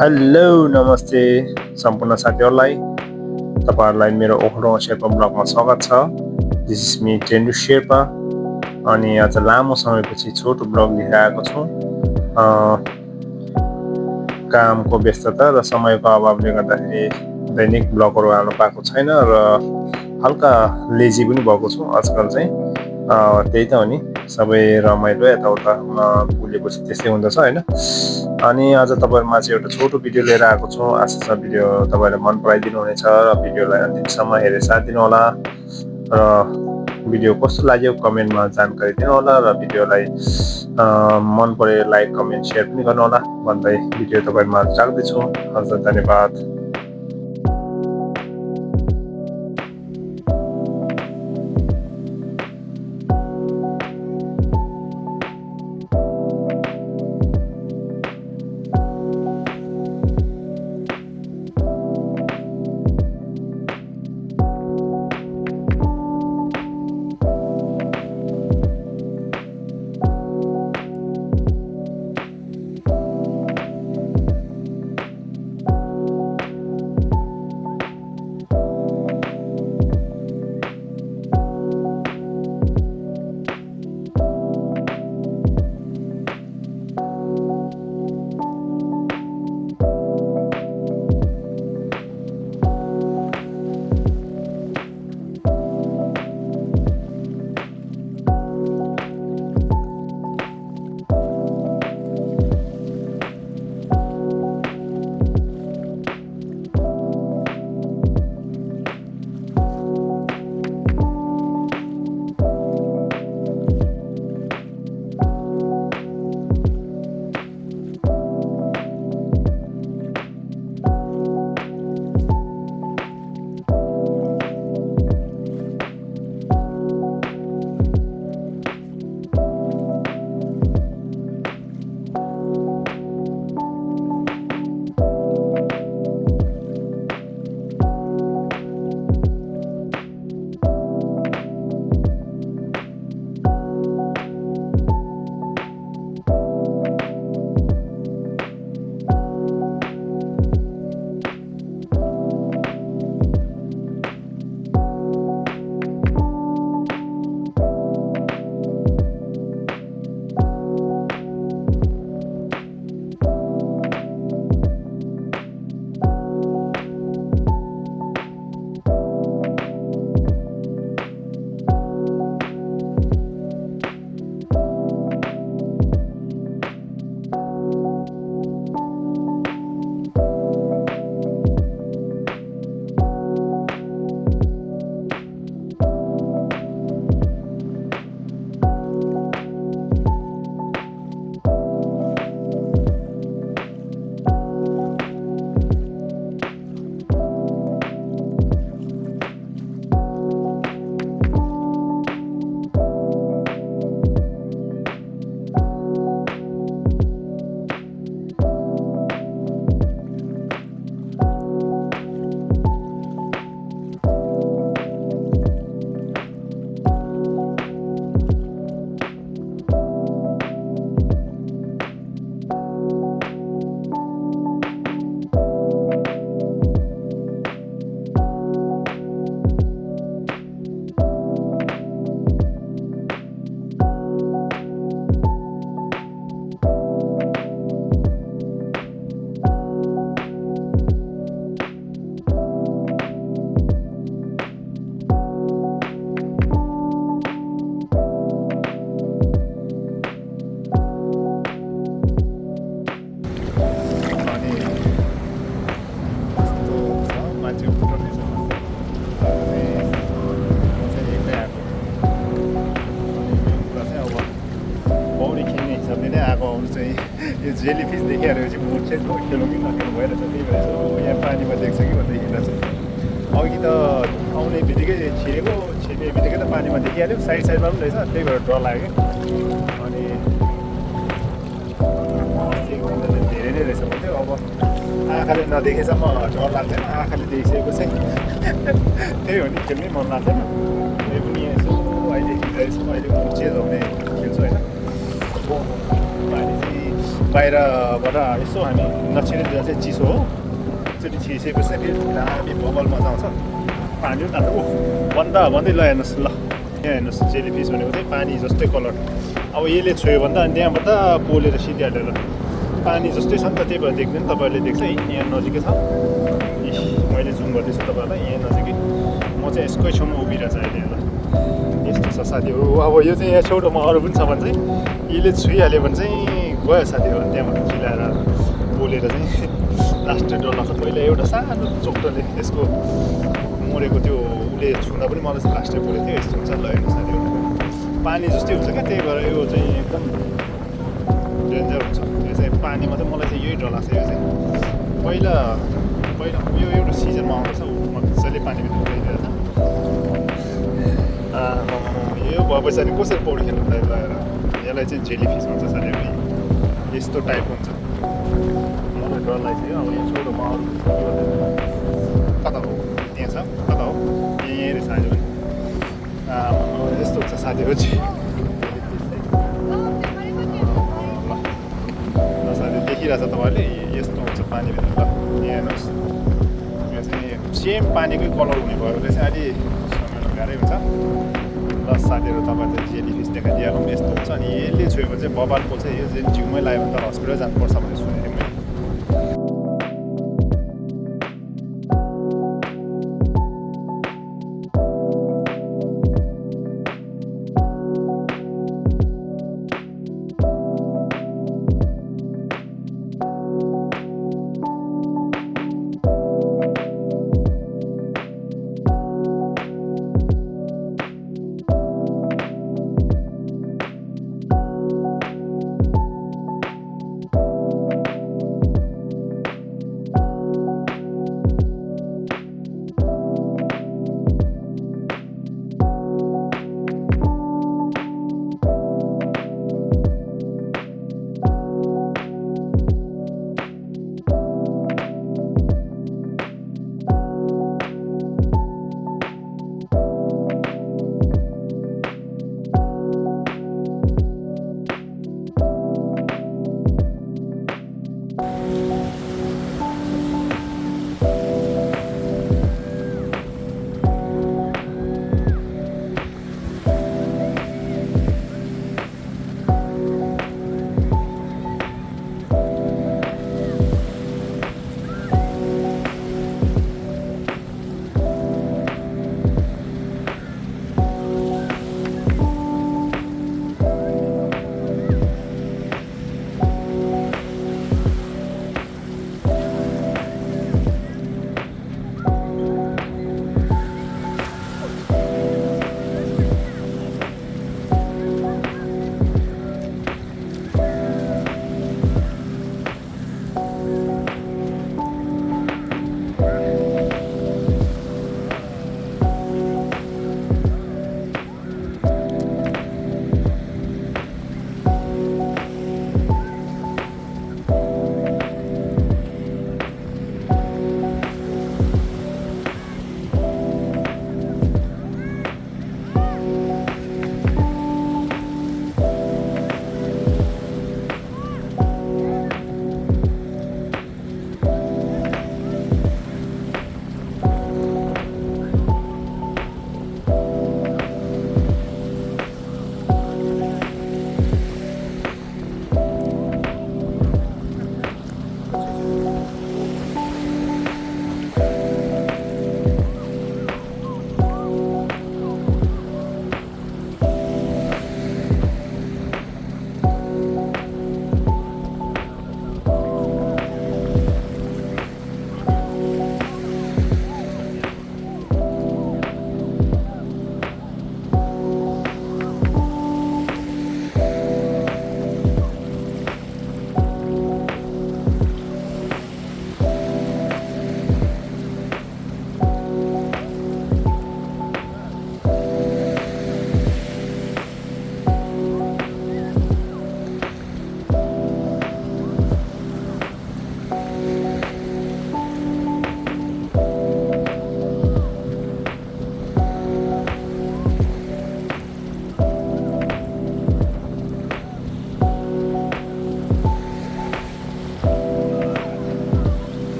Hello नमस्ते सम्पूर्ण साथीहरूलाई तपाईँहरूलाई मेरो ओखरो शेर्पा ब्लगमा स्वागत छ। दिस इज मी टेन्डु शेर्पा अनि आज लामो समयपछि छोटो ब्लग लिएर आएको छु। कामको व्यस्तता र समयको अभावले गर्दाखेरि दैनिक ब्लगहरू हाल्नु पाएको छैन र हल्का लेजी पनि भएको छु आजकल चाहिँ। त्यही त हो नि, सबै रमाइलो यताउता भुलेपछि त्यस्तै हुँदछ होइन। अनि आज तपाईँहरूमा चाहिँ एउटा छोटो भिडियो लिएर आएको छु। आशा छ भिडियो तपाईँहरूले मन पराइदिनु हुनेछ र भिडियोलाई अन्तिमसम्म हेरेर साथ दिनुहोला र भिडियो कस्तो लाग्यो कमेन्टमा जानकारी दिनुहोला र भिडियोलाई मन परे लाइक कमेन्ट सेयर पनि गर्नुहोला भन्दै भिडियो तपाईँहरूमा राख्दैछु। हजुर धन्यवाद। यो जेलीफिस देखिहालेपछि मुड चाहिँ खेलौँ कि नखेलौँ भइरहेछ। त्यही भएर यहाँ पानीमा देख्छ कि भन्दै हिँड्दैछ। अघि त आउने बित्तिकै छिर्ने बित्तिकै त पानीमा देखिहाल्यो, साइडमा पनि रहेछ। त्यही भएर डर लाग्यो। अनि धेरै नै रहेछ भन्थ्यो। अब आँखाले नदेखेसम्म डर लाग्दैन, आँखाले देखिसकेको चाहिँ त्यही हो नि, खेल्नै मन लाग्दैन। त्यही पनि यसो अहिले हिँड्दैछु, अहिले चेन्ज हुने खेल्छु होइन। पानी चाहिँ बाहिरबाट यसो हामी नछिरेर चाहिँ चिसो हो एकचोटि छिरिसकेपछि चाहिँ फेरि दामी बबल मजा आउँछ पानी पनि तातो भन्दा भन्दै ल हेर्नुहोस् ल यहाँ हेर्नुहोस् जेलीफिस भनेको चाहिँ पानी जस्तै कलर अब यसले छोयो भने त अनि त्यहाँबाट पोलेर सिधिहालेर पानी जस्तै छ नि त त्यही भएर देख्दैन तपाईँहरूले देख्छ है यहाँ नजिकै छ मैले जुम गर्दैछु तपाईँहरूलाई यहाँ नजिकै म चाहिँ यसकै छेउमा उभिरहेको छ अहिले ल यस्तो छ साथीहरू अब यो चाहिँ यहाँ छेउमा अरू पनि छ भने चाहिँ यसले छुइहाल्यो भने चाहिँ गयो साथीहरू त्यहाँबाट चिलाएर पोलेर चाहिँ लास्टै डर लाग्छ पहिला एउटा सानो चोक्टोले यसको मरेको त्यो उसले छुँदा पनि मलाई चाहिँ लास्टै पोलेको थियो यस्तो हुन्छ ल हेर्नु साथीहरू पानी जस्तै हुन्छ क्या त्यही भएर यो चाहिँ एकदम डेन्जर हुन्छ यो चाहिँ पानीमा चाहिँ मलाई चाहिँ यही डर लाग्छ यो चाहिँ पहिला यो एउटा सिजनमा आउँदैछ मजाले पानीभित्र गइदिएर यो भएपछि अनि कसरी पौडी खेल्नु लगाएर यसलाई चाहिँ जेलीफिस भन्छ साथीहरू यस्तो टाइपको हुन्छ मलाई डर लाग्छ अब यहाँ छोटोमा अरू कता हो त्यहाँ छ कता हो यहीँ रहेछ आज पनि यस्तो हुन्छ साथीहरू चाहिँ ल साथी देखिरहेछ तपाईँहरूले यस्तो हुन्छ पानीभित्र ल यहाँ हेर्नुहोस् यो चाहिँ सेम पानीकै कलर हुने भयो भने चाहिँ अलि समय गाह्रै हुन्छ ल साथीहरू तपाईँले चाहिँ जेलीफिस देखाइदिइहालौँ यस्तो हुन्छ अनि यसले छोयो भने चाहिँ बबाल पोल्छ यो चाहिँ जिउमै लाग्यो भने त हस्पिटल जानुपर्छ भन्ने सुनेको